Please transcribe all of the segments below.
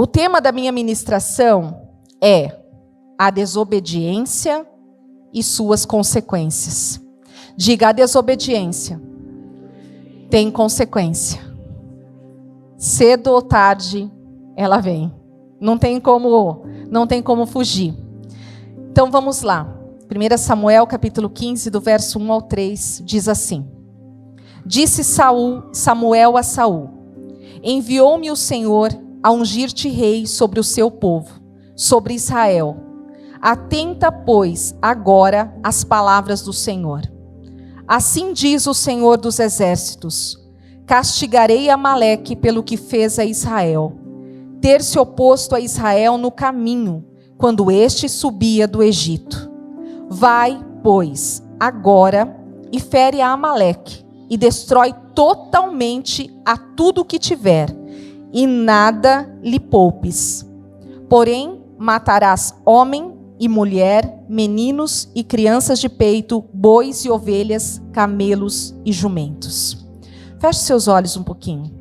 O tema da minha ministração é a desobediência e suas consequências. Diga: a desobediência tem consequência. Cedo ou tarde ela vem. Não tem como fugir. Então vamos lá. 1 Samuel capítulo 15, do verso 1 ao 3, diz assim: Disse Samuel a Saul: Enviou-me o Senhor a ungir-te rei sobre o seu povo, sobre Israel. Atenta, pois, agora às palavras do Senhor. Assim diz o Senhor dos exércitos: castigarei Amaleque pelo que fez a Israel, ter se oposto a Israel no caminho, quando este subia do Egito. Vai, pois, agora e fere a Amaleque, e destrói totalmente a tudo o que tiver, e nada lhe poupes. Porém, matarás homem e mulher, meninos e crianças de peito, bois e ovelhas, camelos e jumentos. Feche seus olhos um pouquinho.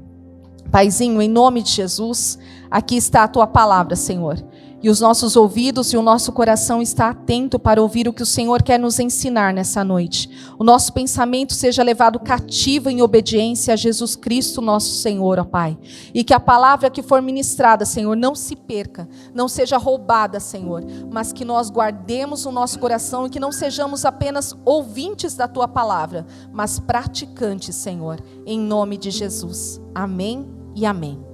Paizinho, em nome de Jesus, aqui está a tua palavra, Senhor. E os nossos ouvidos e o nosso coração está atento para ouvir o que o Senhor quer nos ensinar nessa noite. O nosso pensamento seja levado cativo em obediência a Jesus Cristo, nosso Senhor, ó Pai. E que a palavra que for ministrada, Senhor, não se perca, não seja roubada, Senhor, mas que nós guardemos o nosso coração e que não sejamos apenas ouvintes da tua palavra, mas praticantes, Senhor, em nome de Jesus. Amém e amém.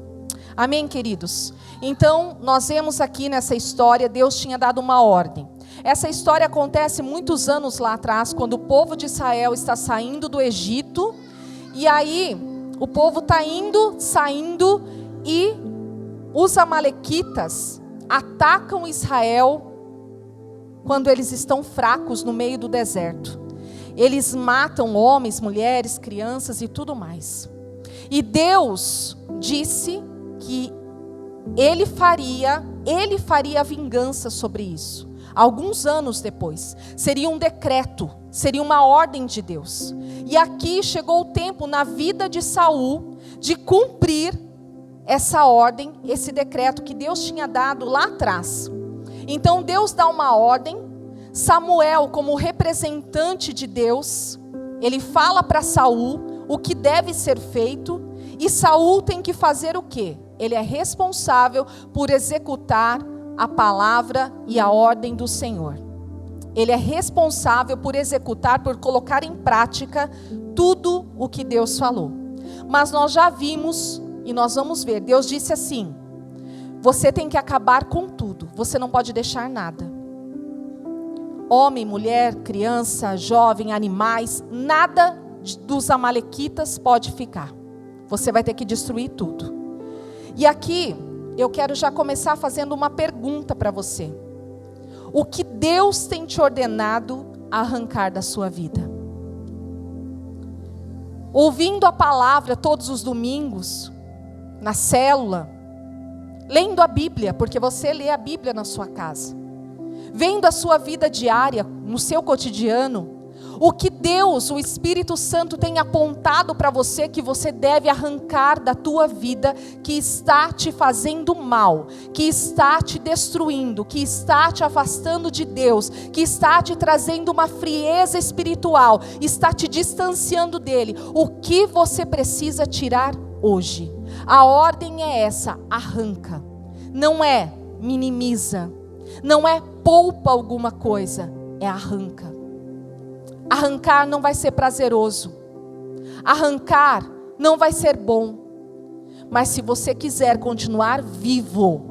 Amém, queridos? Então, nós vemos aqui nessa história, Deus tinha dado uma ordem. Essa história acontece muitos anos lá atrás, quando o povo de Israel está saindo do Egito, e aí o povo está saindo, e os amalequitas atacam Israel quando eles estão fracos no meio do deserto. Eles matam homens, mulheres, crianças e tudo mais. E Deus disse que ele faria vingança sobre isso. Alguns anos depois, seria um decreto, seria uma ordem de Deus. E aqui chegou o tempo na vida de Saul de cumprir essa ordem, esse decreto que Deus tinha dado lá atrás. Então Deus dá uma ordem, Samuel, como representante de Deus, ele fala para Saul o que deve ser feito, e Saul tem que fazer o quê? Ele é responsável por executar a palavra e a ordem do Senhor. Ele é responsável por executar, por colocar em prática tudo o que Deus falou. Mas nós já vimos, e nós vamos ver, Deus disse assim: você tem que acabar com tudo, você não pode deixar nada. Homem, mulher, criança, jovem, animais, nada dos amalequitas pode ficar. Você vai ter que destruir tudo. E aqui, eu quero já começar fazendo uma pergunta para você. O que Deus tem te ordenado a arrancar da sua vida? Ouvindo a palavra todos os domingos, na célula, lendo a Bíblia, porque você lê a Bíblia na sua casa, vendo a sua vida diária, no seu cotidiano, o que Deus, o Espírito Santo, tem apontado para você que você deve arrancar da tua vida, que está te fazendo mal, que está te destruindo, que está te afastando de Deus, que está te trazendo uma frieza espiritual, está te distanciando dele. O que você precisa tirar hoje? A ordem é essa: arranca. Não é minimiza, não é poupa alguma coisa, é arranca. Arrancar não vai ser prazeroso. Arrancar não vai ser bom. Mas se você quiser continuar vivo,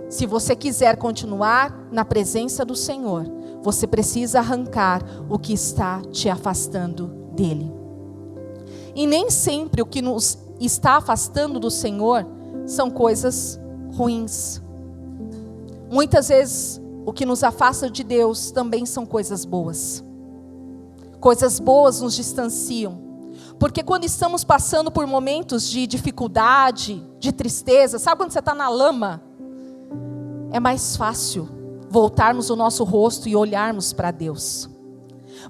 se você quiser continuar na presença do Senhor, você precisa arrancar o que está te afastando dele. E nem sempre o que nos está afastando do Senhor são coisas ruins. Muitas vezes o que nos afasta de Deus também são coisas boas. Coisas boas nos distanciam, porque quando estamos passando por momentos de dificuldade, de tristeza, sabe quando você está na lama? É mais fácil voltarmos o nosso rosto e olharmos para Deus.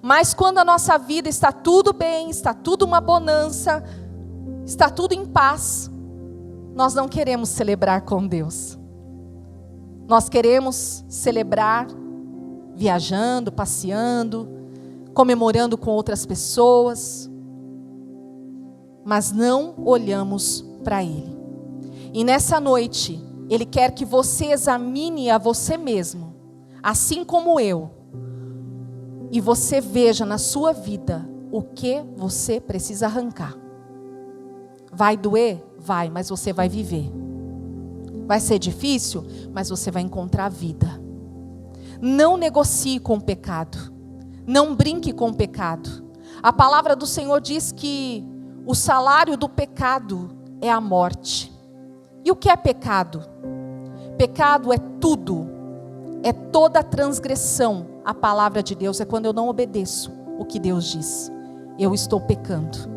Mas quando a nossa vida está tudo bem, está tudo uma bonança, está tudo em paz, nós não queremos celebrar com Deus. Nós queremos celebrar viajando, passeando, comemorando com outras pessoas, mas não olhamos para Ele. E nessa noite, Ele quer que você examine a você mesmo, assim como eu, e você veja na sua vida o que você precisa arrancar. Vai doer? Vai, mas você vai viver. Vai ser difícil, mas você vai encontrar vida. Não negocie com o pecado. Não brinque com o pecado. A palavra do Senhor diz que o salário do pecado é a morte. E o que é pecado? Pecado é tudo. É toda transgressão à palavra de Deus. É quando eu não obedeço o que Deus diz. Eu estou pecando.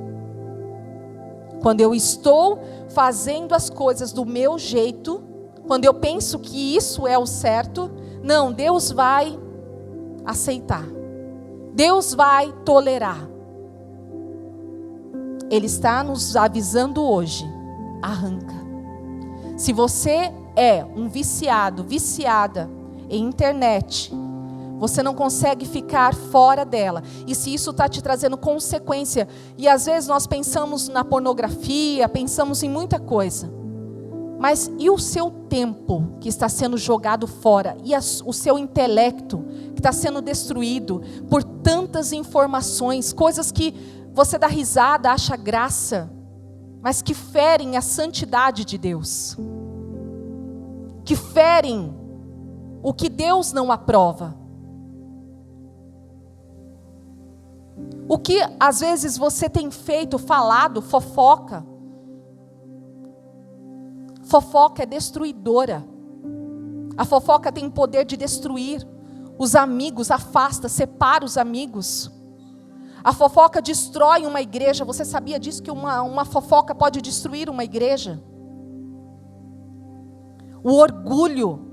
Quando eu estou fazendo as coisas do meu jeito, quando eu penso que isso é o certo, não, Deus vai aceitar. Deus vai tolerar. Ele está nos avisando hoje, arranca. Se você é um viciado, viciada em internet, você não consegue ficar fora dela. E se isso está te trazendo consequência, e às vezes nós pensamos na pornografia, pensamos em muita coisa. Mas e o seu tempo que está sendo jogado fora? E o seu intelecto que está sendo destruído por tantas informações, coisas que você dá risada, acha graça, mas que ferem a santidade de Deus. Que ferem o que Deus não aprova. O que às vezes você tem feito, falado, fofoca. Fofoca é destruidora. A fofoca tem poder de destruir os amigos, afasta, separa os amigos. A fofoca destrói uma igreja. Você sabia disso, que uma fofoca pode destruir uma igreja? O orgulho.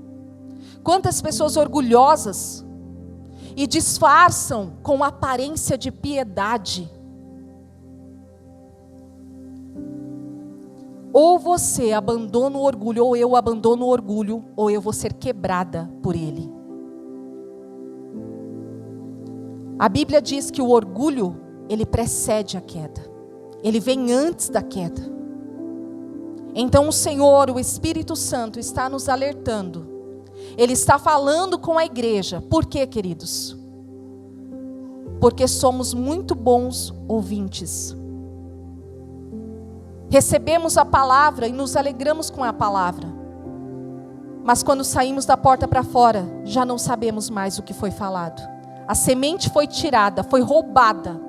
Quantas pessoas orgulhosas e disfarçam com aparência de piedade. Ou você abandona o orgulho, ou eu abandono o orgulho, ou eu vou ser quebrada por ele. A Bíblia diz que o orgulho, ele precede a queda. Ele vem antes da queda. Então o Senhor, o Espírito Santo, está nos alertando. Ele está falando com a igreja. Por quê, queridos? Porque somos muito bons ouvintes. Recebemos a palavra e nos alegramos com a palavra. Mas quando saímos da porta para fora, já não sabemos mais o que foi falado. A semente foi tirada, foi roubada.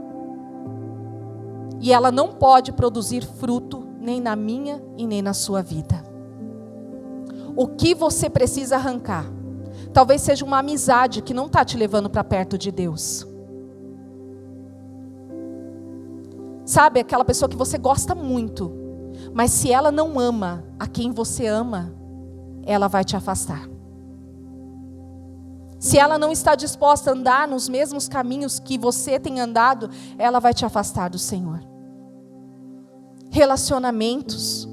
E ela não pode produzir fruto, nem na minha e nem na sua vida. O que você precisa arrancar? Talvez seja uma amizade que não está te levando para perto de Deus. Sabe, aquela pessoa que você gosta muito, mas se ela não ama a quem você ama, ela vai te afastar. Se ela não está disposta a andar nos mesmos caminhos que você tem andado, ela vai te afastar do Senhor. Relacionamentos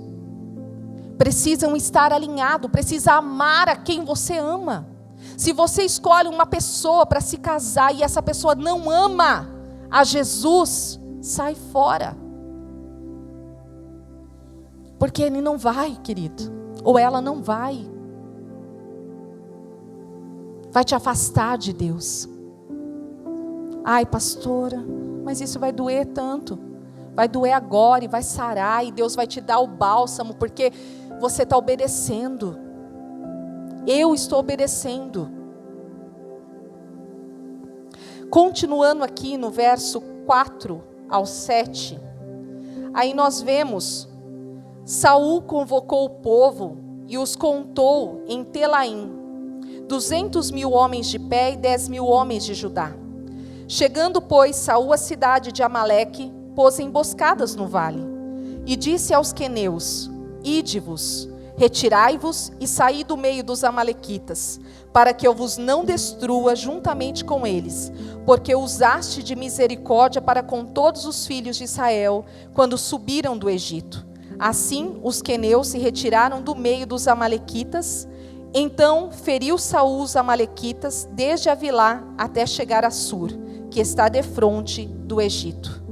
precisam estar alinhados, precisa amar a quem você ama. Se você escolhe uma pessoa para se casar e essa pessoa não ama a Jesus, sai fora. Porque ele não vai, querido, ou ela não vai. Vai te afastar de Deus. Ai, pastora, mas isso vai doer tanto. Vai doer agora e vai sarar, e Deus vai te dar o bálsamo, porque você está obedecendo. Eu estou obedecendo. Continuando aqui no verso 4 ao 7, aí nós vemos, Saul convocou o povo e os contou em Telaim, 200.000 homens de pé e 10.000 homens de Judá. Chegando, pois, Saul à cidade de Amaleque, pôs emboscadas no vale, e disse aos queneus: Ide-vos, retirai-vos e saí do meio dos amalequitas, para que eu vos não destrua juntamente com eles, porque usaste de misericórdia para com todos os filhos de Israel, quando subiram do Egito. Assim, os queneus se retiraram do meio dos amalequitas. Então, feriu Saul os amalequitas, desde Avilá até chegar a Sur, que está defronte do Egito.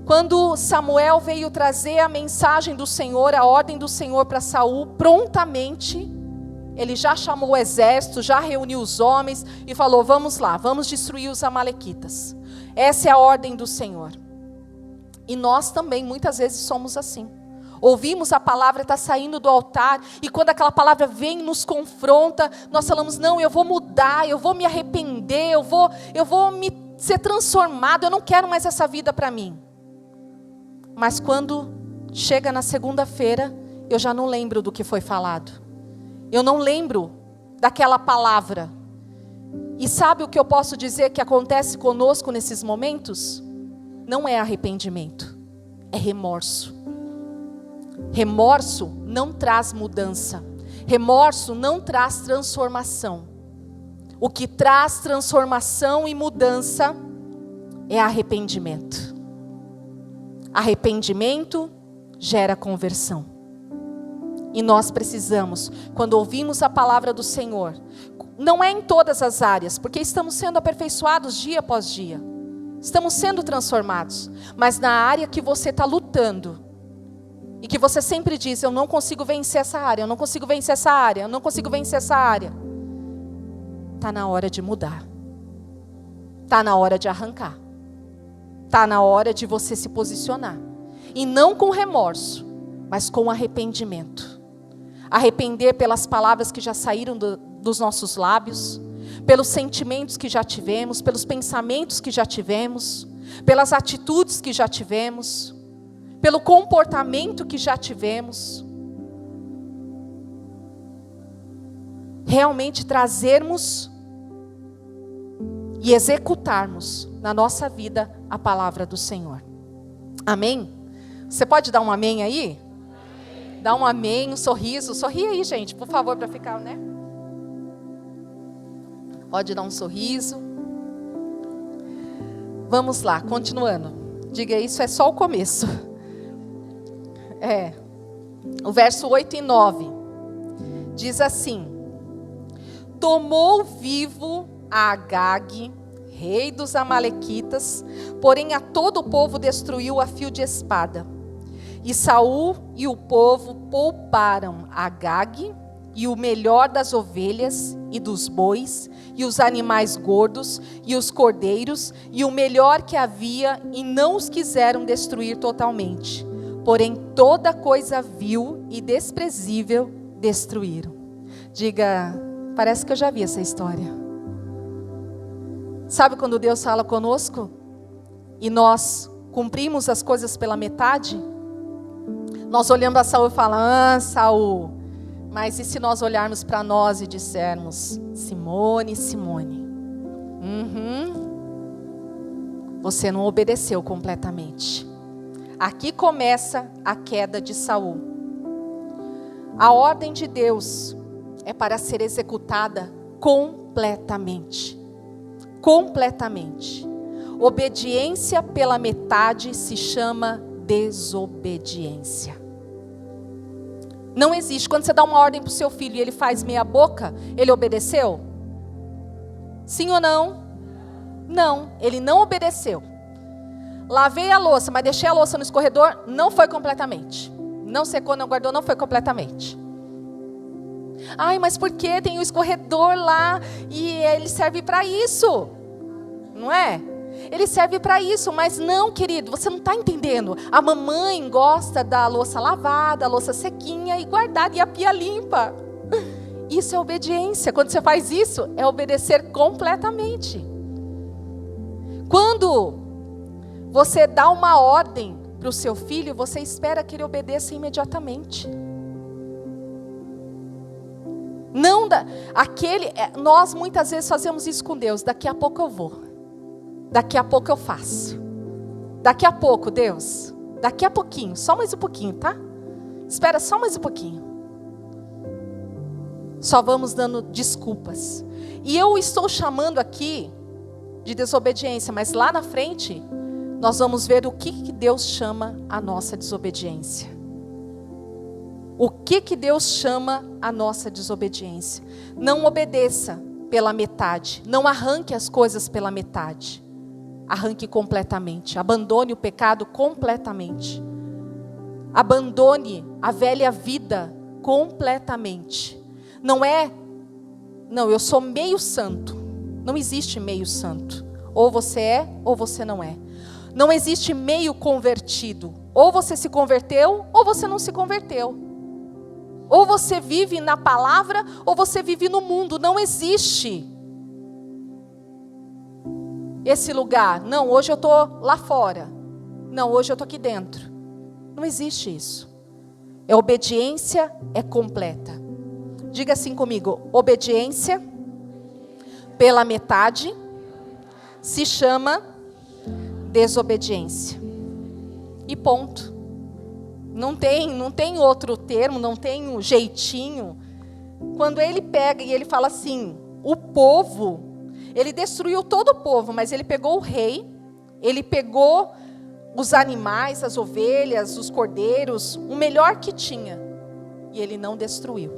Quando Samuel veio trazer a mensagem do Senhor, a ordem do Senhor para Saul, prontamente, ele já chamou o exército, já reuniu os homens e falou: vamos lá, vamos destruir os amalequitas. Essa é a ordem do Senhor. E nós também, muitas vezes, somos assim. Ouvimos a palavra, está saindo do altar, e quando aquela palavra vem e nos confronta, nós falamos: não, eu vou mudar, eu vou me arrepender, eu vou ser transformado, eu não quero mais essa vida para mim. Mas quando chega na segunda-feira, eu já não lembro do que foi falado. Eu não lembro daquela palavra. E sabe o que eu posso dizer que acontece conosco nesses momentos? Não é arrependimento, é remorso. Remorso não traz mudança. Remorso não traz transformação. O que traz transformação e mudança é arrependimento. Arrependimento gera conversão. E nós precisamos, quando ouvimos a palavra do Senhor, não é em todas as áreas, porque estamos sendo aperfeiçoados dia após dia. Estamos sendo transformados. Mas na área que você está lutando, e que você sempre diz: eu não consigo vencer essa área, eu não consigo vencer essa área, eu não consigo vencer essa área. Está na hora de mudar. Está na hora de arrancar. Está na hora de você se posicionar. E não com remorso, mas com arrependimento. Arrepender pelas palavras que já saíram dos nossos lábios, pelos sentimentos que já tivemos, pelos pensamentos que já tivemos, pelas atitudes que já tivemos, pelo comportamento que já tivemos. Realmente trazermos e executarmos na nossa vida a palavra do Senhor. Amém? Você pode dar um amém aí? Amém. Dá um amém, um sorriso. Sorri aí, gente, por favor, para ficar, né? Pode dar um sorriso. Vamos lá, continuando. Diga: isso é só o começo. O verso 8 e 9 diz assim: tomou vivo a Agag, rei dos amalequitas, porém a todo o povo destruiu a fio de espada. E Saul e o povo pouparam Agag e o melhor das ovelhas e dos bois, e os animais gordos, e os cordeiros, e o melhor que havia, e não os quiseram destruir totalmente. Porém toda coisa vil e desprezível destruíram. Diga: parece que eu já vi essa história. Sabe quando Deus fala conosco e nós cumprimos as coisas pela metade? Nós olhamos a Saul e falamos: Saul, mas e se nós olharmos para nós e dissermos: Simone, você não obedeceu completamente. Aqui começa a queda de Saul. A ordem de Deus é para ser executada completamente. Completamente. Obediência pela metade se chama desobediência. Não existe. Quando você dá uma ordem para o seu filho e ele faz meia boca, ele obedeceu? Sim ou não? Não, ele não obedeceu. Lavei a louça, mas deixei a louça no escorredor, não foi completamente. Não secou, não guardou, não foi completamente. Ai, mas por que tem o escorredor lá e ele serve para isso? Não é? Ele serve para isso, mas não, querido, você não está entendendo. A mamãe gosta da louça lavada, a louça sequinha e guardada e a pia limpa. Isso é obediência. Quando você faz isso, é obedecer completamente. Quando você dá uma ordem para o seu filho, você espera que ele obedeça imediatamente. Não nós muitas vezes fazemos isso com Deus. Daqui a pouco eu vou. Daqui a pouco eu faço. Daqui a pouco, Deus. Daqui a pouquinho, só mais um pouquinho, tá? Espera só mais um pouquinho. Só vamos dando desculpas. E eu estou chamando aqui de desobediência, mas lá na frente nós vamos ver o que Deus chama a nossa desobediência. O que Deus chama a nossa desobediência? Não obedeça pela metade. Não arranque as coisas pela metade. Arranque completamente. Abandone o pecado completamente. Abandone a velha vida completamente. Não, eu sou meio santo. Não existe meio santo. Ou você é, ou você não é. Não existe meio convertido. Ou você se converteu, ou você não se converteu. Ou você vive na palavra, ou você vive no mundo. Não existe esse lugar. Não, hoje eu estou lá fora. Não, hoje eu estou aqui dentro. Não existe isso. Obediência é completa. Diga assim comigo: obediência pela metade se chama desobediência. E ponto. Não tem outro termo, não tem um jeitinho. Quando ele pega e ele fala assim, o povo, ele destruiu todo o povo, mas ele pegou o rei, ele pegou os animais, as ovelhas, os cordeiros, o melhor que tinha, e ele não destruiu.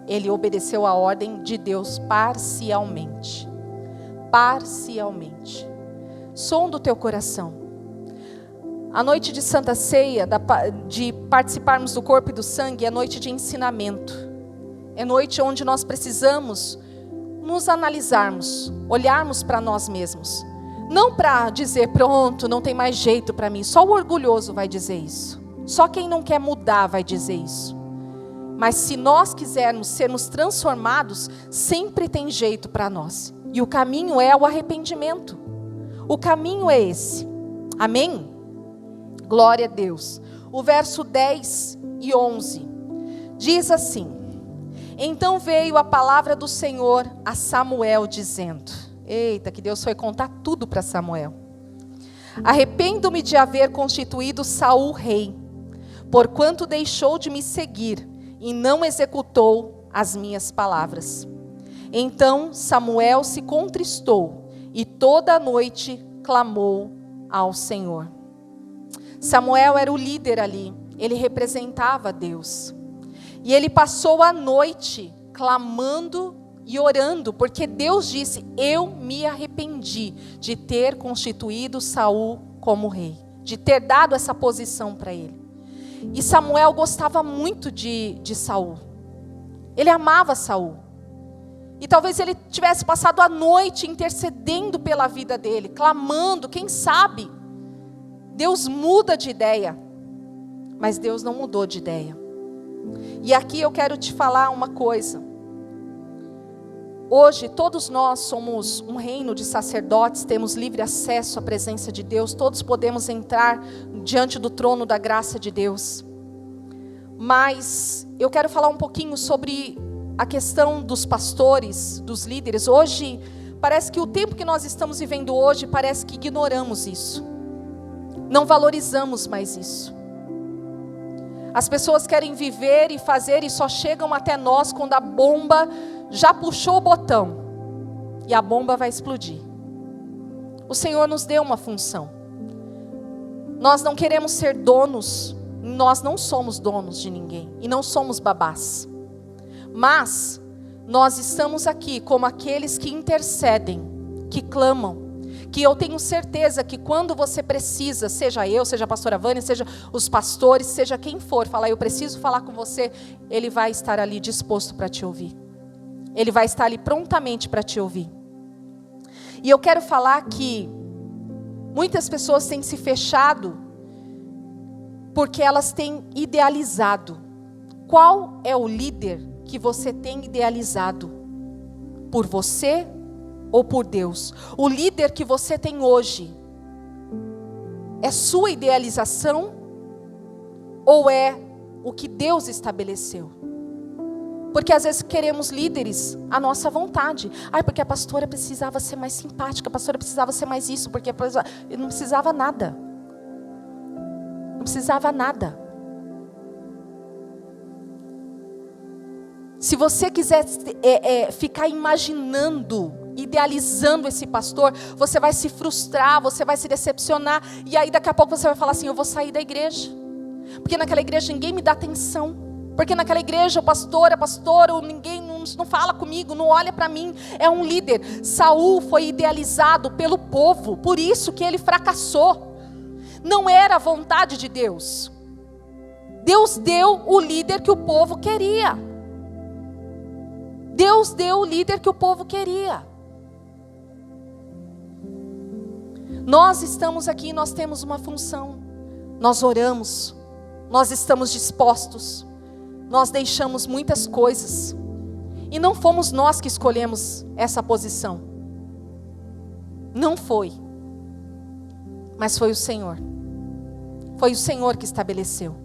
Ele obedeceu a ordem de Deus parcialmente. Parcialmente. Sonda o teu coração. A noite de Santa Ceia, de participarmos do corpo e do sangue, é noite de ensinamento. É noite onde nós precisamos nos analisarmos, olharmos para nós mesmos. Não para dizer, pronto, não tem mais jeito para mim. Só o orgulhoso vai dizer isso. Só quem não quer mudar vai dizer isso. Mas se nós quisermos sermos transformados, sempre tem jeito para nós. E o caminho é o arrependimento. O caminho é esse. Amém? Glória a Deus. O verso 10 e 11 diz assim: então veio a palavra do Senhor a Samuel dizendo, eita, que Deus foi contar tudo para Samuel. Arrependo-me de haver constituído Saul rei, porquanto deixou de me seguir e não executou as minhas palavras. Então Samuel se contristou e toda a noite clamou ao Senhor. Samuel era o líder ali, ele representava Deus. E ele passou a noite clamando e orando, porque Deus disse, eu me arrependi de ter constituído Saul como rei, de ter dado essa posição para ele. E Samuel gostava muito de Saul, ele amava Saul. E talvez ele tivesse passado a noite intercedendo pela vida dele, clamando, quem sabe, Deus muda de ideia, mas Deus não mudou de ideia. E aqui eu quero te falar uma coisa. Hoje todos nós somos um reino de sacerdotes, temos livre acesso à presença de Deus, todos podemos entrar diante do trono da graça de Deus. Mas eu quero falar um pouquinho sobre a questão dos pastores, dos líderes. Hoje, parece que o tempo que nós estamos vivendo hoje, parece que ignoramos isso. Não valorizamos mais isso. As pessoas querem viver e fazer e só chegam até nós quando a bomba já puxou o botão. E a bomba vai explodir. O Senhor nos deu uma função. Nós não queremos ser donos. Nós não somos donos de ninguém. E não somos babás. Mas nós estamos aqui como aqueles que intercedem, que clamam. Que eu tenho certeza que quando você precisa, seja eu, seja a pastora Vânia, seja os pastores, seja quem for, falar, eu preciso falar com você, ele vai estar ali disposto para te ouvir. Ele vai estar ali prontamente para te ouvir. E eu quero falar que muitas pessoas têm se fechado porque elas têm idealizado. Qual é o líder que você tem idealizado? Por você ou por Deus? O líder que você tem hoje é sua idealização ou é o que Deus estabeleceu? Porque às vezes queremos líderes à nossa vontade. Porque a pastora precisava ser mais simpática, a pastora precisava ser mais isso, porque não precisava nada. Não precisava nada. Se você quiser ficar imaginando, idealizando esse pastor, você vai se frustrar, você vai se decepcionar, e aí daqui a pouco você vai falar assim, eu vou sair da igreja, porque naquela igreja ninguém me dá atenção, porque naquela igreja o pastor é pastor, ninguém não fala comigo, não olha para mim, é um líder. Saul foi idealizado pelo povo, por isso que ele fracassou. Não era a vontade de Deus. Deus deu o líder que o povo queria. Deus deu o líder que o povo queria. Nós estamos aqui, nós temos uma função. Nós oramos, nós estamos dispostos, nós deixamos muitas coisas. E não fomos nós que escolhemos essa posição. Não foi. Mas foi o Senhor. Foi o Senhor que estabeleceu.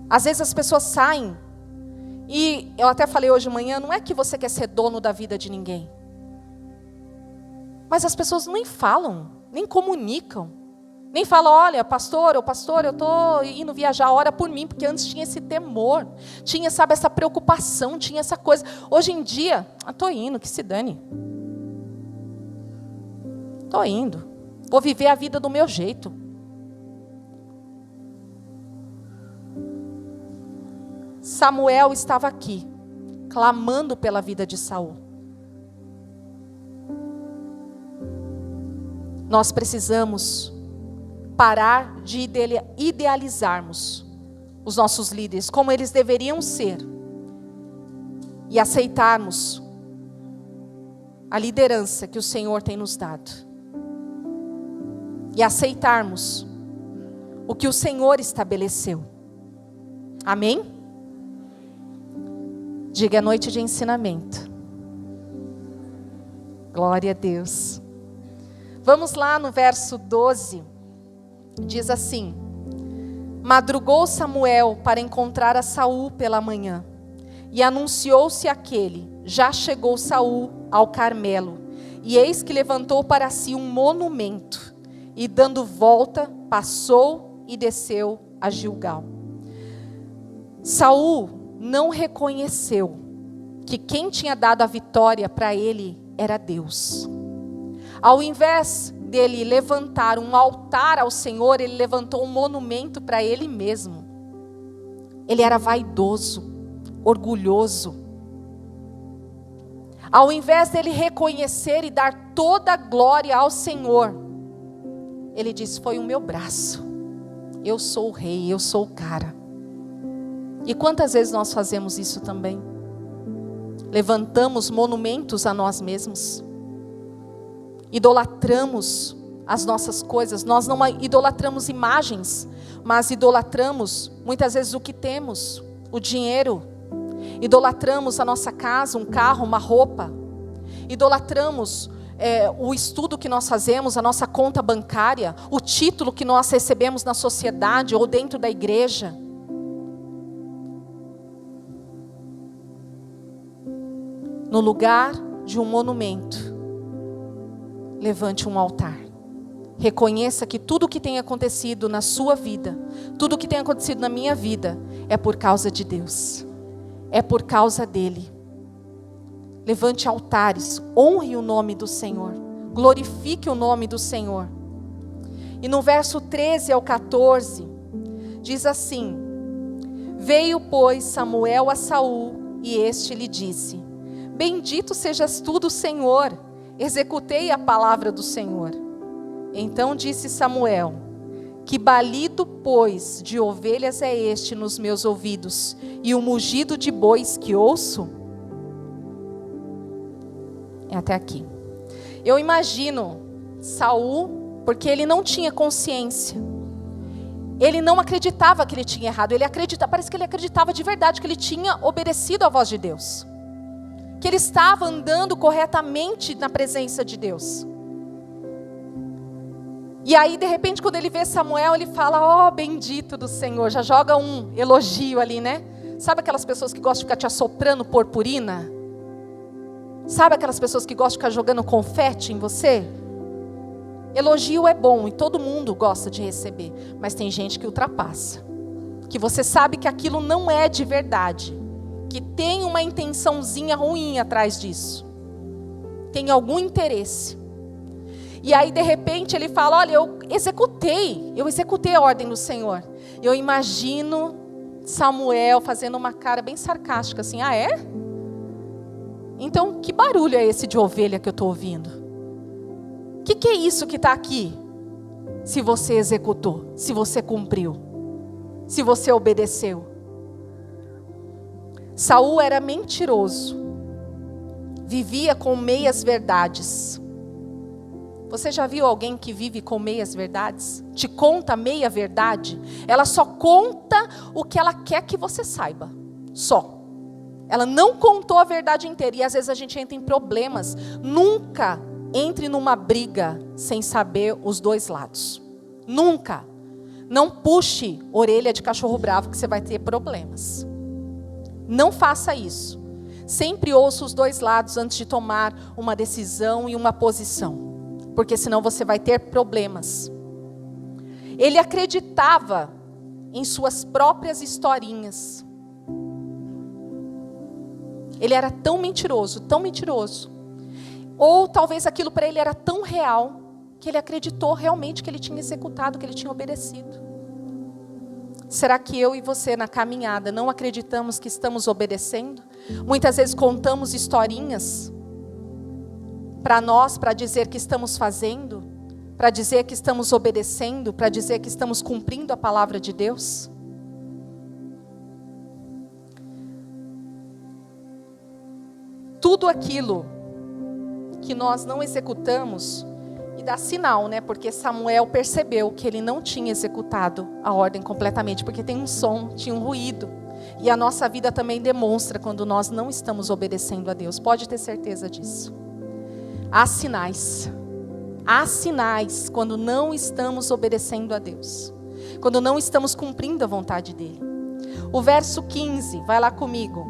Às vezes as pessoas saem, e eu até falei hoje de manhã, não é que você quer ser dono da vida de ninguém. Mas as pessoas nem falam, nem comunicam. Nem falam, olha, pastor, eu estou indo viajar, ora por mim, porque antes tinha esse temor, tinha, sabe, essa preocupação, tinha essa coisa. Hoje em dia, estou indo, que se dane. Estou indo, vou viver a vida do meu jeito. Samuel estava aqui, clamando pela vida de Saul. Nós precisamos parar de idealizarmos os nossos líderes, como eles deveriam ser, e aceitarmos a liderança que o Senhor tem nos dado, e aceitarmos o que o Senhor estabeleceu. Amém? Diga, é noite de ensinamento. Glória a Deus. Vamos lá no verso 12. Diz assim: madrugou Samuel para encontrar a Saul pela manhã, e anunciou-se aquele: já chegou Saul ao Carmelo, e eis que levantou para si um monumento, e dando volta, passou e desceu a Gilgal. Saul não reconheceu que quem tinha dado a vitória para ele era Deus. Ao invés dele levantar um altar ao Senhor, ele levantou um monumento para ele mesmo. Ele era vaidoso, orgulhoso. Ao invés dele reconhecer e dar toda a glória ao Senhor, ele disse: foi o meu braço, eu sou o rei, eu sou o cara. E quantas vezes nós fazemos isso também? Levantamos monumentos a nós mesmos, idolatramos as nossas coisas. Nós não idolatramos imagens, mas idolatramos muitas vezes o que temos, o dinheiro. Idolatramos a nossa casa, um carro, uma roupa. Idolatramos o estudo que nós fazemos, a nossa conta bancária, o título que nós recebemos na sociedade ou dentro da igreja. No lugar de um monumento, levante um altar. Reconheça que tudo o que tem acontecido na sua vida, tudo o que tem acontecido na minha vida, é por causa de Deus. É por causa dEle. Levante altares, honre o nome do Senhor, glorifique o nome do Senhor. E no verso 13 ao 14, diz assim: veio, pois, Samuel a Saul, e este lhe disse: bendito sejas tu do Senhor, executei a palavra do Senhor. Então disse Samuel: que balido, pois, de ovelhas é este nos meus ouvidos, e o mugido de bois que ouço? É até aqui. Eu imagino Saul, porque ele não tinha consciência. Ele não acreditava que ele tinha errado. Parece que ele acreditava de verdade que ele tinha obedecido à voz de Deus, que ele estava andando corretamente na presença de Deus. E aí, de repente, quando ele vê Samuel, ele fala: ó, bendito do Senhor. Já joga um elogio ali, né? Sabe aquelas pessoas que gostam de ficar te assoprando purpurina? Sabe aquelas pessoas que gostam de ficar jogando confete em você? Elogio é bom e todo mundo gosta de receber, mas tem gente que ultrapassa, que você sabe que aquilo não é de verdade, que tem uma intençãozinha ruim atrás disso, tem algum interesse. E aí, de repente, ele fala: olha, eu executei a ordem do Senhor. Eu imagino Samuel fazendo uma cara bem sarcástica, assim, ah, é? Então, que barulho é esse de ovelha que eu estou ouvindo? O que é isso que está aqui? Se você executou, se você cumpriu, se você obedeceu. Saul era mentiroso, vivia com meias verdades. Você já viu alguém que vive com meias verdades? Te conta meia verdade? Ela só conta o que ela quer que você saiba. Só. Ela não contou a verdade inteira. E às vezes a gente entra em problemas. Nunca entre numa briga sem saber os dois lados. Nunca. Não puxe orelha de cachorro bravo que você vai ter problemas. Não faça isso. Sempre ouça os dois lados antes de tomar uma decisão e uma posição. Porque senão você vai ter problemas. Ele acreditava em suas próprias historinhas. Ele era tão mentiroso, tão mentiroso. Ou talvez aquilo para ele era tão real, que ele acreditou realmente que ele tinha executado, que ele tinha obedecido. Será que eu e você na caminhada não acreditamos que estamos obedecendo? Muitas vezes contamos historinhas para nós, para dizer que estamos fazendo, para dizer que estamos obedecendo, para dizer que estamos cumprindo a palavra de Deus. Tudo aquilo que nós não executamos, e dá sinal, né? Porque Samuel percebeu que ele não tinha executado a ordem completamente, porque tem um som, tinha um ruído. E a nossa vida também demonstra quando nós não estamos obedecendo a Deus. Pode ter certeza disso. Há sinais. Há sinais quando não estamos obedecendo a Deus. Quando não estamos cumprindo a vontade dEle. O verso 15, vai lá comigo.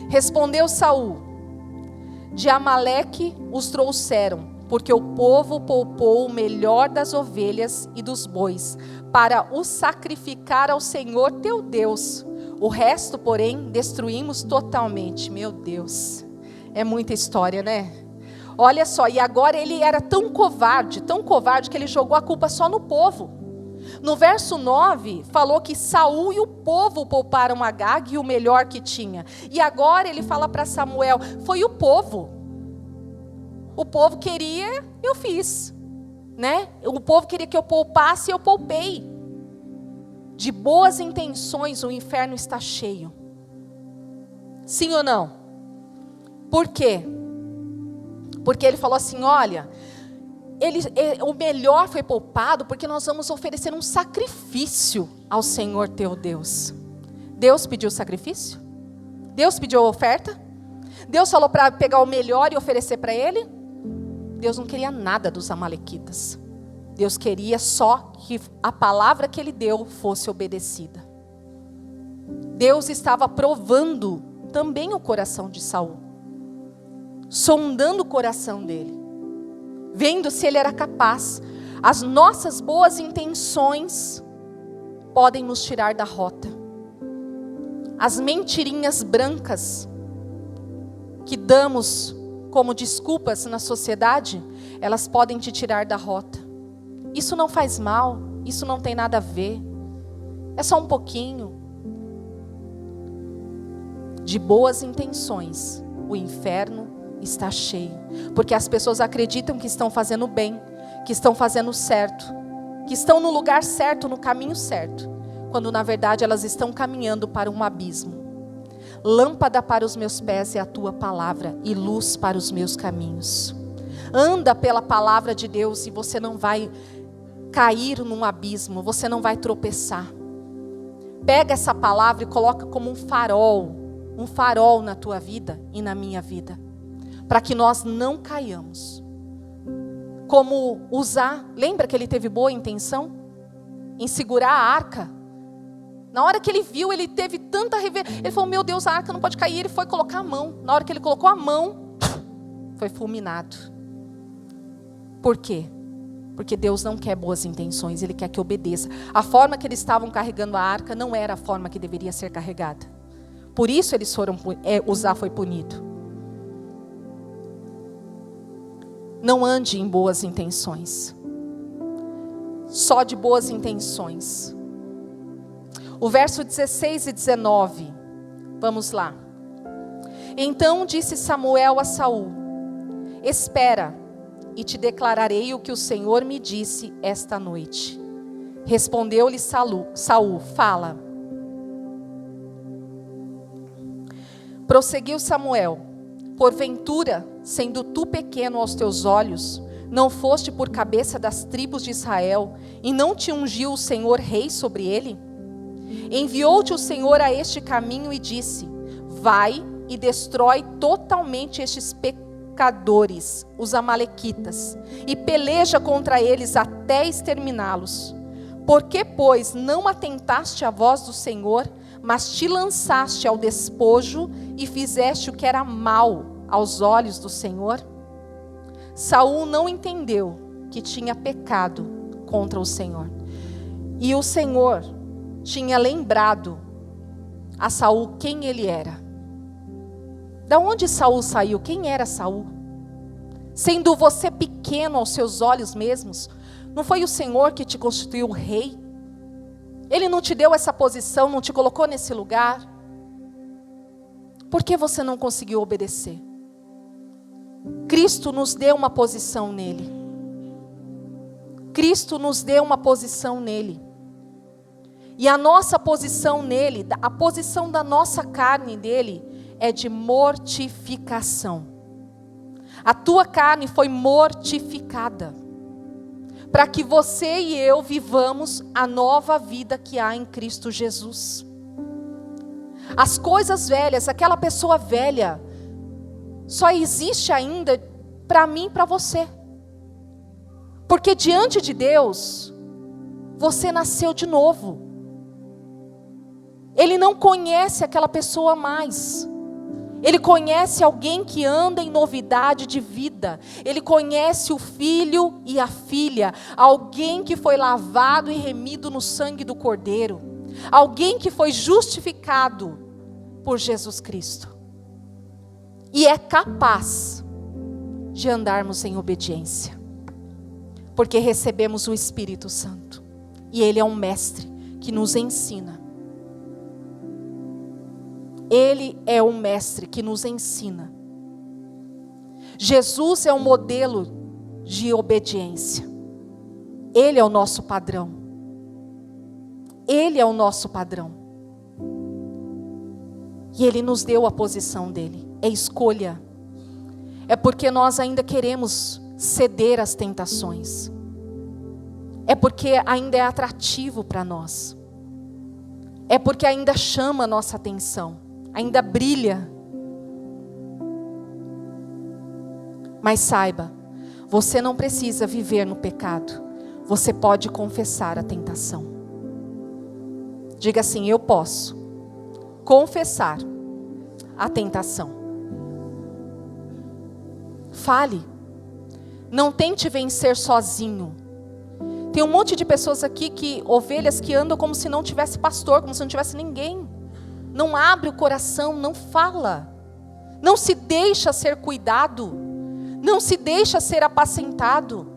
Respondeu Saul: de Amaleque os trouxeram, porque o povo poupou o melhor das ovelhas e dos bois, para o sacrificar ao Senhor teu Deus. O resto, porém, destruímos totalmente. Meu Deus, é muita história, né? Olha só, e agora ele era tão covarde que ele jogou a culpa só no povo. No verso 9, falou que Saul e o povo pouparam Agag e o melhor que tinha. E agora ele fala para Samuel, foi o povo. O povo queria, eu fiz. Né? O povo queria que eu poupasse, eu poupei. De boas intenções o inferno está cheio. Sim ou não? Por quê? Porque ele falou assim, olha, o melhor foi poupado porque nós vamos oferecer um sacrifício ao Senhor teu Deus. Deus pediu sacrifício? Deus pediu a oferta? Deus falou para pegar o melhor e oferecer para ele? Deus não queria nada dos amalequitas. Deus queria só que a palavra que ele deu fosse obedecida. Deus estava provando também o coração de Saul. Sondando o coração dele, vendo se ele era capaz. As nossas boas intenções podem nos tirar da rota. As mentirinhas brancas que damos como desculpas na sociedade, elas podem te tirar da rota. Isso não faz mal, isso não tem nada a ver, é só um pouquinho. De boas intenções, o inferno está cheio, porque as pessoas acreditam que estão fazendo bem, que estão fazendo certo, que estão no lugar certo, no caminho certo, quando na verdade elas estão caminhando para um abismo. Lâmpada para os meus pés é a tua palavra e luz para os meus caminhos. Anda pela palavra de Deus e você não vai cair num abismo, você não vai tropeçar. Pega essa palavra e coloca como um farol na tua vida e na minha vida, para que nós não caiamos. Como Uzá, lembra que ele teve boa intenção em segurar a arca? Na hora que ele viu, ele teve tanta revelação, ele falou, meu Deus, a arca não pode cair, ele foi colocar a mão. Na hora que ele colocou a mão, foi fulminado. Por quê? Porque Deus não quer boas intenções, Ele quer que obedeça. A forma que eles estavam carregando a arca não era a forma que deveria ser carregada. Por isso Uzá foi punido. Não ande em boas intenções. Só de boas intenções. O verso 16 e 19. Vamos lá. Então disse Samuel a Saul: espera, e te declararei o que o Senhor me disse esta noite. Respondeu-lhe Saul: fala. Prosseguiu Samuel: porventura, sendo tu pequeno aos teus olhos, não foste por cabeça das tribos de Israel, e não te ungiu o Senhor rei sobre ele? Enviou-te o Senhor a este caminho e disse: vai e destrói totalmente estes pecadores, os amalequitas, e peleja contra eles até exterminá-los. Por que, pois, não atentaste à voz do Senhor, mas te lançaste ao despojo e fizeste o que era mal aos olhos do Senhor? Saul não entendeu que tinha pecado contra o Senhor. E o Senhor tinha lembrado a Saul quem ele era. Da onde Saul saiu? Quem era Saul? Sendo você pequeno aos seus olhos mesmos, não foi o Senhor que te constituiu rei? Ele não te deu essa posição, não te colocou nesse lugar? Por que você não conseguiu obedecer? Cristo nos deu uma posição nele. Cristo nos deu uma posição nele. E a nossa posição nele, a posição da nossa carne dele, é de mortificação. A tua carne foi mortificada, para que você e eu vivamos a nova vida que há em Cristo Jesus. As coisas velhas, aquela pessoa velha, só existe ainda para mim e para você. Porque diante de Deus, você nasceu de novo. Ele não conhece aquela pessoa mais. Ele conhece alguém que anda em novidade de vida. Ele conhece o filho e a filha. Alguém que foi lavado e remido no sangue do Cordeiro. Alguém que foi justificado por Jesus Cristo. E é capaz de andarmos em obediência. Porque recebemos o Espírito Santo. E Ele é um mestre que nos ensina. Ele é o mestre que nos ensina. Jesus é um modelo de obediência. Ele é o nosso padrão. Ele é o nosso padrão. E Ele nos deu a posição dele. É escolha. É porque nós ainda queremos ceder às tentações. É porque ainda é atrativo para nós. É porque ainda chama a nossa atenção. Ainda brilha. Mas saiba, você não precisa viver no pecado. Você pode confessar a tentação. Diga assim: eu posso confessar a tentação. Fale. Não tente vencer sozinho. Tem um monte de pessoas aqui, ovelhas que andam como se não tivesse pastor, como se não tivesse ninguém. Não abre o coração, não fala. Não se deixa ser cuidado. Não se deixa ser apacentado.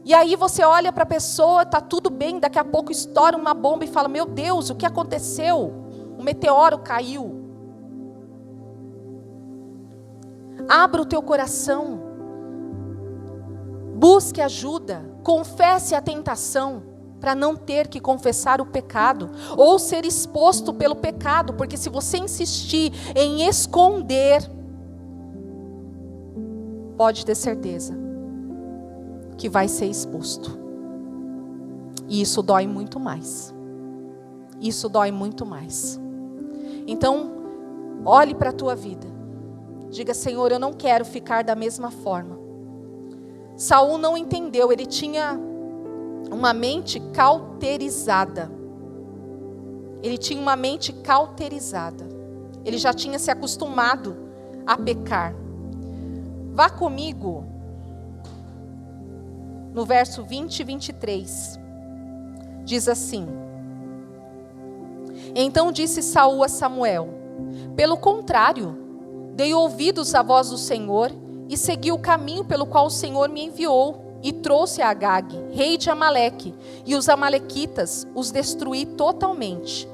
E aí você olha para a pessoa, está tudo bem, daqui a pouco estoura uma bomba e fala: meu Deus, o que aconteceu? Um meteoro caiu. Abra o teu coração. Busque ajuda. Confesse a tentação. Para não ter que confessar o pecado, ou ser exposto pelo pecado, porque se você insistir em esconder, pode ter certeza que vai ser exposto. E isso dói muito mais. Isso dói muito mais. Então, olhe para a tua vida. Diga: Senhor, eu não quero ficar da mesma forma. Saul não entendeu, ele tinha uma mente cauterizada. Ele tinha uma mente cauterizada. Ele já tinha se acostumado a pecar. Vá comigo no verso 20 e 23. Diz assim: então disse Saul a Samuel: pelo contrário, dei ouvidos à voz do Senhor e segui o caminho pelo qual o Senhor me enviou. e trouxe a Agag, rei de Amaleque, e os amalequitas os destruí totalmente.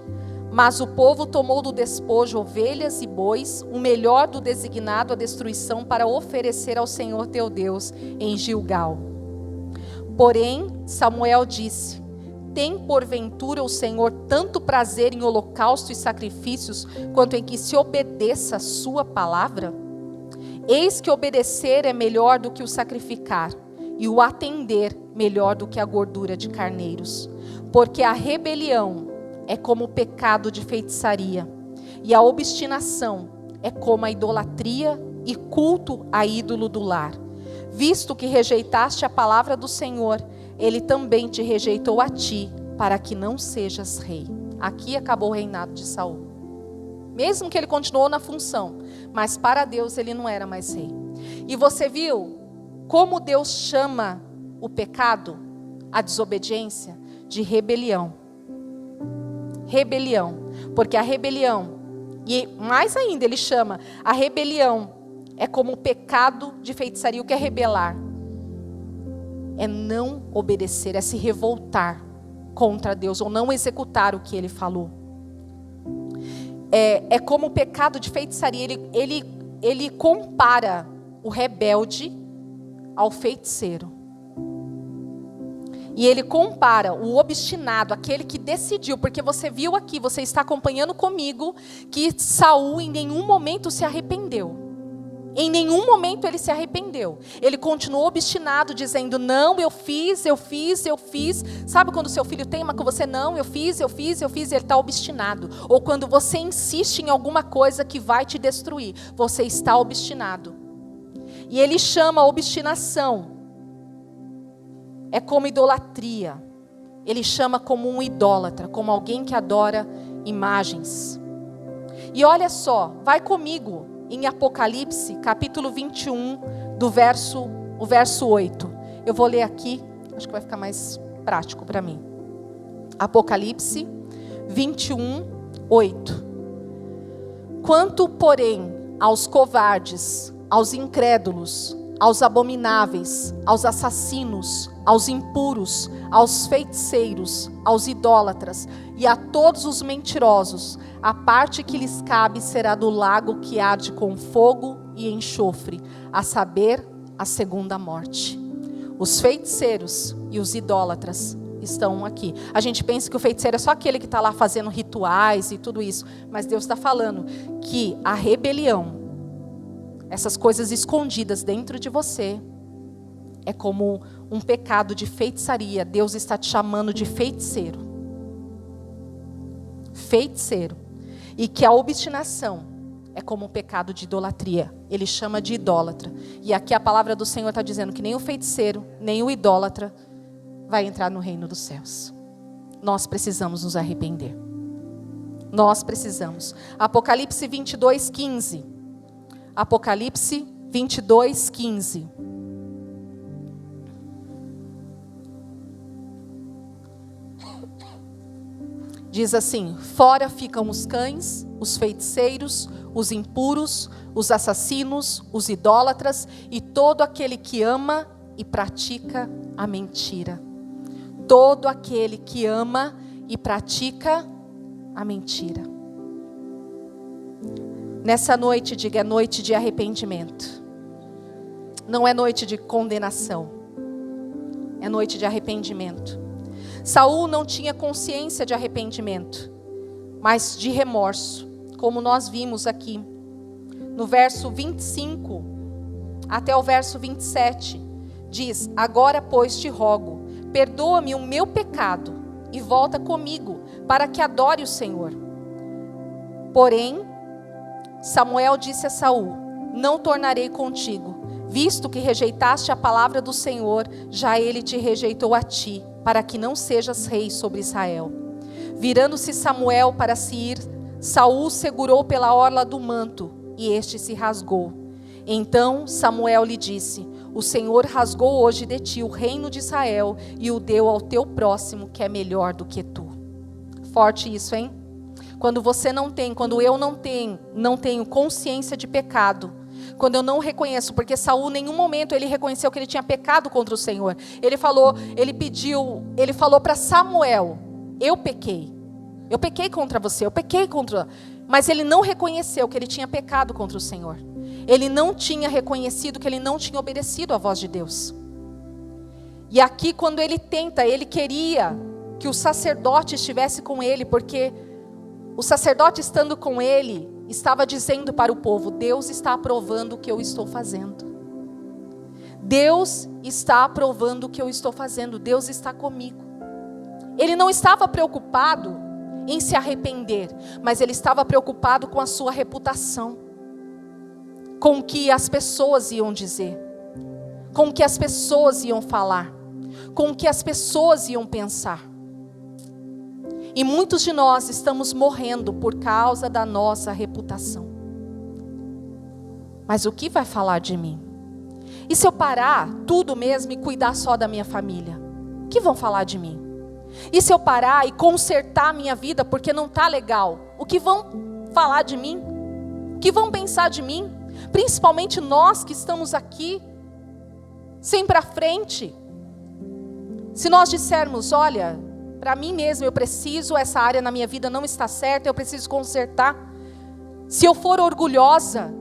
Mas o povo tomou do despojo ovelhas e bois, o melhor do designado à destruição, para oferecer ao Senhor teu Deus em Gilgal. Porém, Samuel disse: tem porventura o Senhor tanto prazer em holocausto e sacrifícios, quanto em que se obedeça a sua palavra? Eis que obedecer é melhor do que o sacrificar, e o atender melhor do que a gordura de carneiros. Porque a rebelião é como o pecado de feitiçaria, e a obstinação é como a idolatria e culto a ídolo do lar. Visto que rejeitaste a palavra do Senhor, Ele também te rejeitou a ti, para que não sejas rei. Aqui acabou o reinado de Saul. Mesmo que ele continuou na função, mas para Deus ele não era mais rei. E você viu como Deus chama o pecado, a desobediência, de rebelião. Rebelião. Porque a rebelião, e mais ainda ele chama, a rebelião é como o pecado de feitiçaria. O que é rebelar? É não obedecer, é se revoltar contra Deus, ou não executar o que Ele falou. É como o pecado de feitiçaria. Ele compara o rebelde ao feiticeiro. E ele compara o obstinado, aquele que decidiu, porque você viu aqui, você está acompanhando comigo, que Saul em nenhum momento se arrependeu. Em nenhum momento ele se arrependeu. Ele continuou obstinado, dizendo: não, eu fiz. Sabe quando seu filho teima com você? Não, eu fiz. E ele está obstinado. Ou quando você insiste em alguma coisa que vai te destruir, você está obstinado. E ele chama a obstinação, é como idolatria. Ele chama como um idólatra, como alguém que adora imagens. E olha só, vai comigo em Apocalipse, capítulo 21, o verso 8. Eu vou ler aqui, acho que vai ficar mais prático para mim. Apocalipse 21, 8. Quanto, porém, aos covardes, aos incrédulos, aos abomináveis, aos assassinos, aos impuros, aos feiticeiros, aos idólatras e a todos os mentirosos, a parte que lhes cabe será do lago que arde com fogo e enxofre, a saber, a segunda morte. Os feiticeiros e os idólatras estão aqui. A gente pensa que o feiticeiro é só aquele que está lá fazendo rituais e tudo isso, mas Deus está falando que a rebelião, essas coisas escondidas dentro de você, é como um pecado de feitiçaria. Deus está te chamando de feiticeiro. Feiticeiro. E que a obstinação é como um pecado de idolatria. Ele chama de idólatra. E aqui a palavra do Senhor está dizendo que nem o feiticeiro, nem o idólatra vai entrar no reino dos céus. Nós precisamos nos arrepender. Nós precisamos. Apocalipse 22, 15. Apocalipse 22, 15. Diz assim: fora ficam os cães, os feiticeiros, os impuros, os assassinos, os idólatras e todo aquele que ama e pratica a mentira. Todo aquele que ama e pratica a mentira. Nessa noite, diga: é noite de arrependimento. Não é noite de condenação. É noite de arrependimento. Saul não tinha consciência de arrependimento, mas de remorso, como nós vimos aqui. No verso 25 até o verso 27, diz: agora, pois, te rogo, perdoa-me o meu pecado e volta comigo, para que adore o Senhor. Porém, Samuel disse a Saul: não tornarei contigo, visto que rejeitaste a palavra do Senhor, já ele te rejeitou a ti, para que não sejas rei sobre Israel. Virando-se Samuel para se ir, Saul segurou pela orla do manto, e este se rasgou. Então Samuel lhe disse: o Senhor rasgou hoje de ti o reino de Israel, e o deu ao teu próximo, que é melhor do que tu. Forte isso, hein? Quando você não tem, quando eu não tenho consciência de pecado, Quando eu não reconheço, porque Saul em nenhum momento ele reconheceu que ele tinha pecado contra o Senhor. Ele falou para Samuel: eu pequei contra você, mas ele não reconheceu que ele tinha pecado contra o Senhor. Ele não tinha reconhecido que ele não tinha obedecido à voz de Deus. E aqui quando ele queria que o sacerdote estivesse com ele, porque o sacerdote estando com ele, estava dizendo para o povo: Deus está aprovando o que eu estou fazendo. Deus está aprovando o que eu estou fazendo. Deus está comigo. Ele não estava preocupado em se arrepender, mas ele estava preocupado com a sua reputação, com o que as pessoas iam dizer, com o que as pessoas iam falar, com o que as pessoas iam pensar. E muitos de nós estamos morrendo por causa da nossa reputação. Mas o que vai falar de mim? E se eu parar tudo mesmo e cuidar só da minha família? O que vão falar de mim? E se eu parar e consertar a minha vida porque não está legal? O que vão falar de mim? O que vão pensar de mim? Principalmente nós que estamos aqui, sempre à frente. Se nós dissermos: olha, para mim mesmo eu preciso, essa área na minha vida não está certa, eu preciso consertar. Se eu for orgulhosa,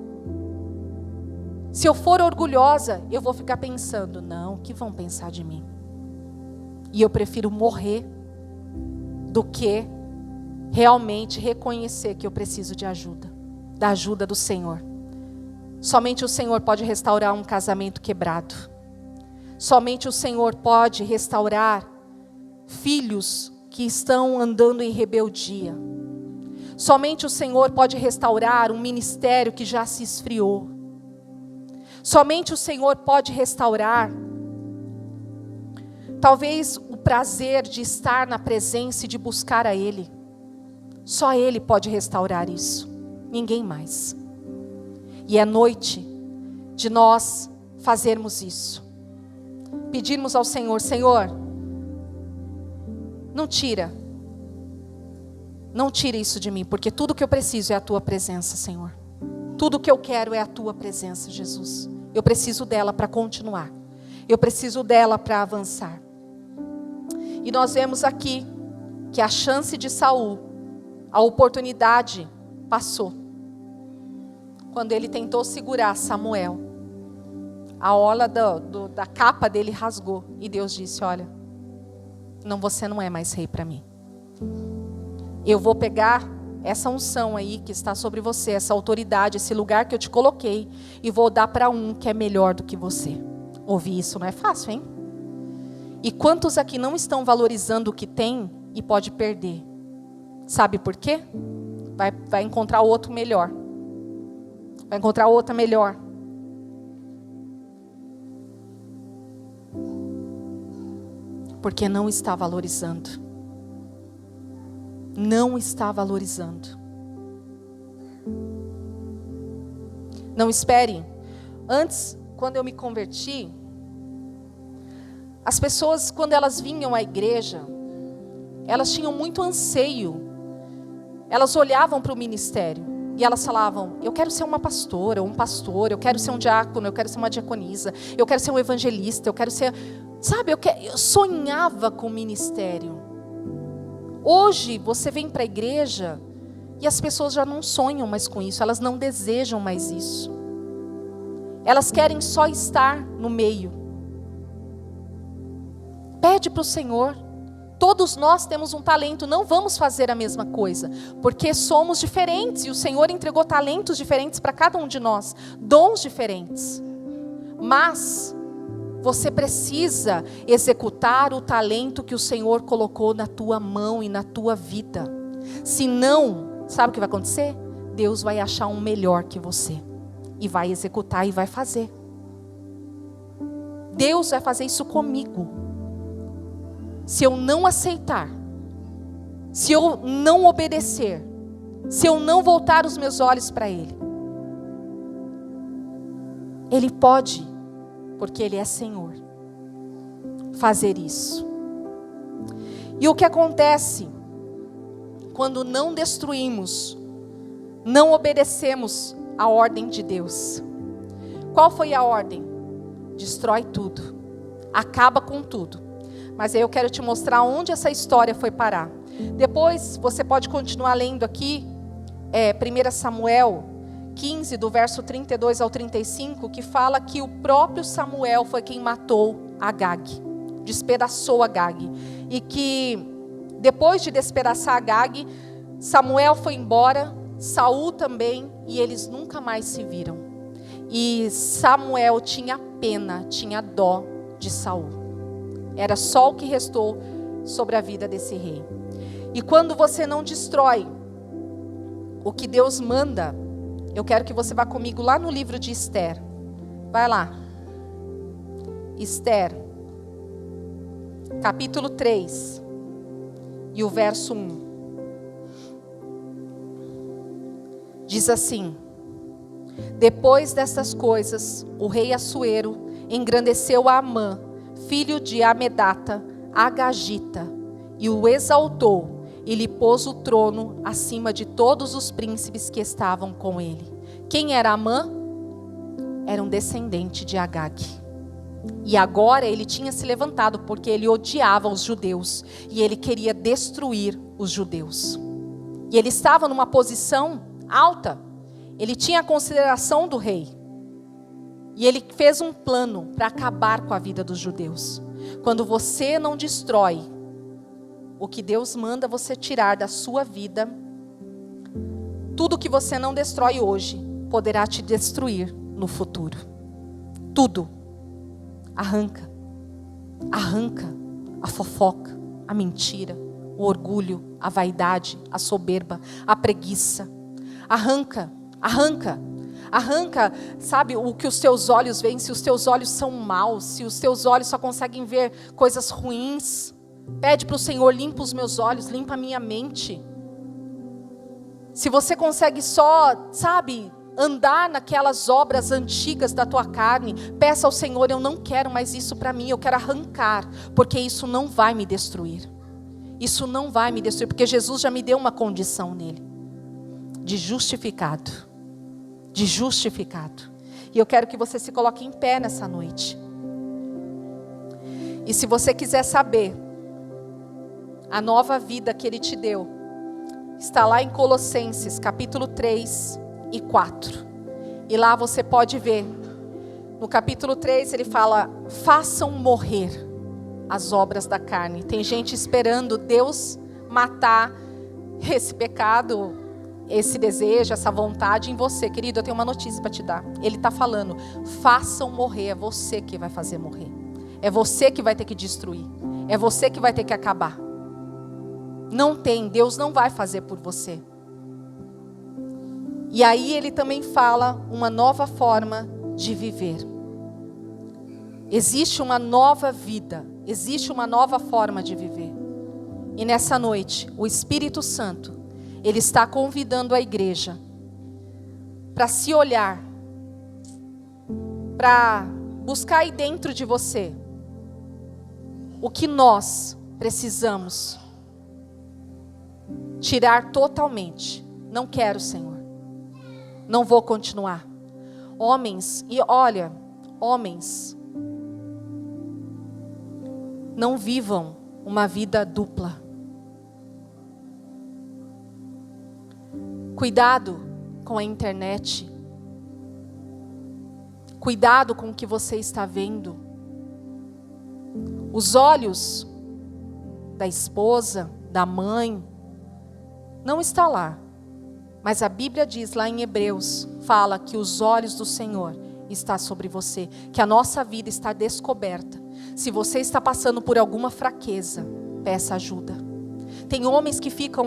eu vou ficar pensando: não, o que vão pensar de mim? E eu prefiro morrer do que realmente reconhecer que eu preciso de ajuda, da ajuda do Senhor. Somente o Senhor pode restaurar um casamento quebrado. Somente o Senhor pode restaurar filhos que estão andando em rebeldia. Somente o Senhor pode restaurar um ministério que já se esfriou. Somente o Senhor pode restaurar talvez o prazer de estar na presença e de buscar a Ele. Só Ele pode restaurar isso, ninguém mais. E é noite de nós fazermos isso. Pedirmos ao Senhor: Senhor, não tira isso de mim, porque tudo que eu preciso é a Tua presença, Senhor. Tudo que eu quero é a Tua presença, Jesus. Eu preciso dela para continuar. Eu preciso dela para avançar. E nós vemos aqui que a chance de Saul, a oportunidade passou. Quando ele tentou segurar Samuel, a orla da capa dele rasgou. E Deus disse: olha, você não é mais rei para mim. Eu vou pegar essa unção aí que está sobre você, essa autoridade, esse lugar que eu te coloquei, e vou dar para um que é melhor do que você. Ouvir isso não é fácil, hein? E quantos aqui não estão valorizando o que tem e pode perder? Sabe por quê? Vai encontrar outro melhor. Vai encontrar outra melhor. Porque não está valorizando. Não está valorizando. Não espere. Antes, quando eu me converti, as pessoas, quando elas vinham à igreja, elas tinham muito anseio. Elas olhavam para o ministério e elas falavam: eu quero ser uma pastora, ou um pastor, eu quero ser um diácono, eu quero ser uma diaconisa, eu quero ser um evangelista, eu quero ser... Sabe, eu sonhava com o ministério. Hoje, você vem para a igreja e as pessoas já não sonham mais com isso, elas não desejam mais isso. Elas querem só estar no meio. Pede para o Senhor. Todos nós temos um talento, não vamos fazer a mesma coisa, porque somos diferentes e o Senhor entregou talentos diferentes para cada um de nós, dons diferentes. Mas você precisa executar o talento que o Senhor colocou na tua mão e na tua vida. Senão, sabe o que vai acontecer? Deus vai achar um melhor que você e vai executar e vai fazer. Deus vai fazer isso comigo. Se eu não aceitar, se eu não obedecer, se eu não voltar os meus olhos para Ele, Ele pode, porque Ele é Senhor, fazer isso. E o que acontece quando não destruímos, não obedecemos a ordem de Deus? Qual foi a ordem? Destrói tudo. Acaba com tudo. Mas aí eu quero te mostrar onde essa história foi parar. Depois você pode continuar lendo aqui, 1 Samuel 15, do verso 32 ao 35, que fala que o próprio Samuel foi quem matou Agag, despedaçou Agag. E que depois de despedaçar Agag, Samuel foi embora, Saul também, e eles nunca mais se viram. E Samuel tinha pena, tinha dó de Saul. Era só o que restou sobre a vida desse rei. E quando você não destrói o que Deus manda, eu quero que você vá comigo lá no livro de Esther. Vai lá. Esther, capítulo 3, e o verso 1. Diz assim: depois dessas coisas, o rei Assuero engrandeceu a Amã, filho de Amedata, Agagita, e o exaltou, e lhe pôs o trono acima de todos os príncipes que estavam com ele. Quem era Amã? Era um descendente de Agag. E agora ele tinha se levantado porque ele odiava os judeus, e ele queria destruir os judeus. E ele estava numa posição alta, ele tinha a consideração do rei. E ele fez um plano para acabar com a vida dos judeus. Quando você não destrói o que Deus manda você tirar da sua vida, tudo que você não destrói hoje poderá te destruir no futuro. Tudo. Arranca. Arranca a fofoca, a mentira, o orgulho, a vaidade, a soberba, a preguiça. Arranca, arranca. Arranca, sabe, o que os teus olhos veem. Se os teus olhos são maus, se os teus olhos só conseguem ver coisas ruins, pede para o Senhor: limpa os meus olhos, limpa a minha mente. Se você consegue só, sabe, andar naquelas obras antigas da tua carne, peça ao Senhor: eu não quero mais isso para mim, eu quero arrancar, porque isso não vai me destruir. Isso não vai me destruir, porque Jesus já me deu uma condição nele, de justificado. De justificado. E eu quero que você se coloque em pé nessa noite. E se você quiser saber a nova vida que Ele te deu, está lá em Colossenses capítulo 3 e 4. E lá você pode ver, no capítulo 3 ele fala: façam morrer as obras da carne. Tem gente esperando Deus matar esse pecado, esse desejo, essa vontade em você. Querido, eu tenho uma notícia para te dar. Ele está falando: façam morrer. É você que vai fazer morrer. É você que vai ter que destruir. É você que vai ter que acabar. Não tem, Deus não vai fazer por você. E aí ele também fala uma nova forma de viver. Existe uma nova vida. Existe uma nova forma de viver. E nessa noite, o Espírito Santo, Ele está convidando a igreja para se olhar, para buscar aí dentro de você o que nós precisamos tirar totalmente. Não quero, Senhor. Não vou continuar. Homens, e olha, homens, não vivam uma vida dupla. Cuidado com a internet. Cuidado com o que você está vendo. Os olhos da esposa, da mãe, não está lá. Mas a Bíblia diz lá em Hebreus, fala que os olhos do Senhor estão sobre você, que a nossa vida está descoberta. Se você está passando por alguma fraqueza, peça ajuda. Tem homens que ficam,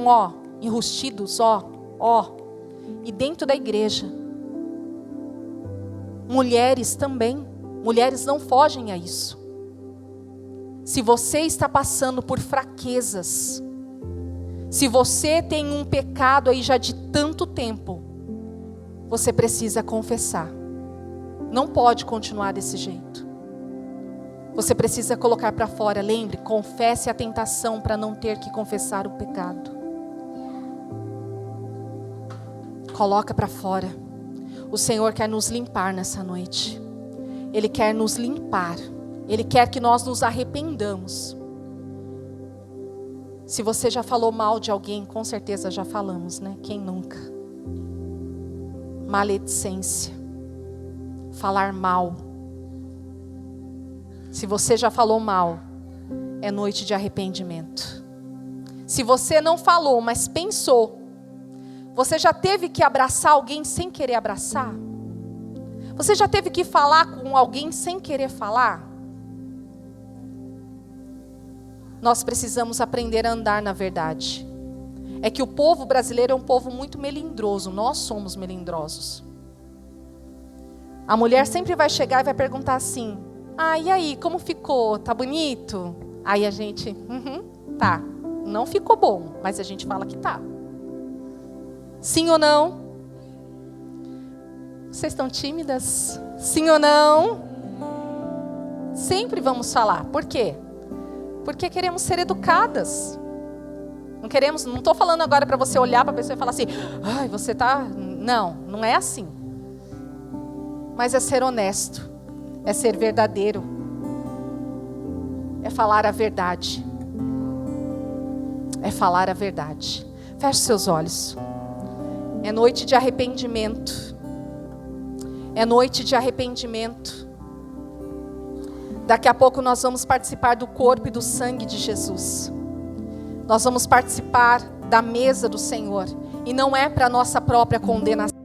enrustidos, e dentro da igreja. Mulheres também. Mulheres não fogem a isso. Se você está passando por fraquezas, se você tem um pecado aí já de tanto tempo, você precisa confessar. Não pode continuar desse jeito. Você precisa colocar para fora. Lembre, confesse a tentação para não ter que confessar o pecado. Coloca para fora. O Senhor quer nos limpar nessa noite. Ele quer nos limpar. Ele quer que nós nos arrependamos. Se você já falou mal de alguém, com certeza já falamos, né? Quem nunca? Maledicência. Falar mal. Se você já falou mal, é noite de arrependimento. Se você não falou, mas pensou, você já teve que abraçar alguém sem querer abraçar? Você já teve que falar com alguém sem querer falar? Nós precisamos aprender a andar na verdade. É que o povo brasileiro é um povo muito melindroso. Nós somos melindrosos. A mulher sempre vai chegar e vai perguntar assim: e aí, como ficou? Tá bonito? Aí a gente, tá. Não ficou bom, mas a gente fala que tá. Sim ou não? Vocês estão tímidas? Sim ou não? Sempre vamos falar. Por quê? Porque queremos ser educadas. Não estou falando agora para você olhar para a pessoa e falar assim, você tá... Não é assim. Mas é ser honesto, é ser verdadeiro, é falar a verdade. É falar a verdade. Feche seus olhos. É noite de arrependimento. É noite de arrependimento. Daqui a pouco nós vamos participar do corpo e do sangue de Jesus. Nós vamos participar da mesa do Senhor. E não é para a nossa própria condenação.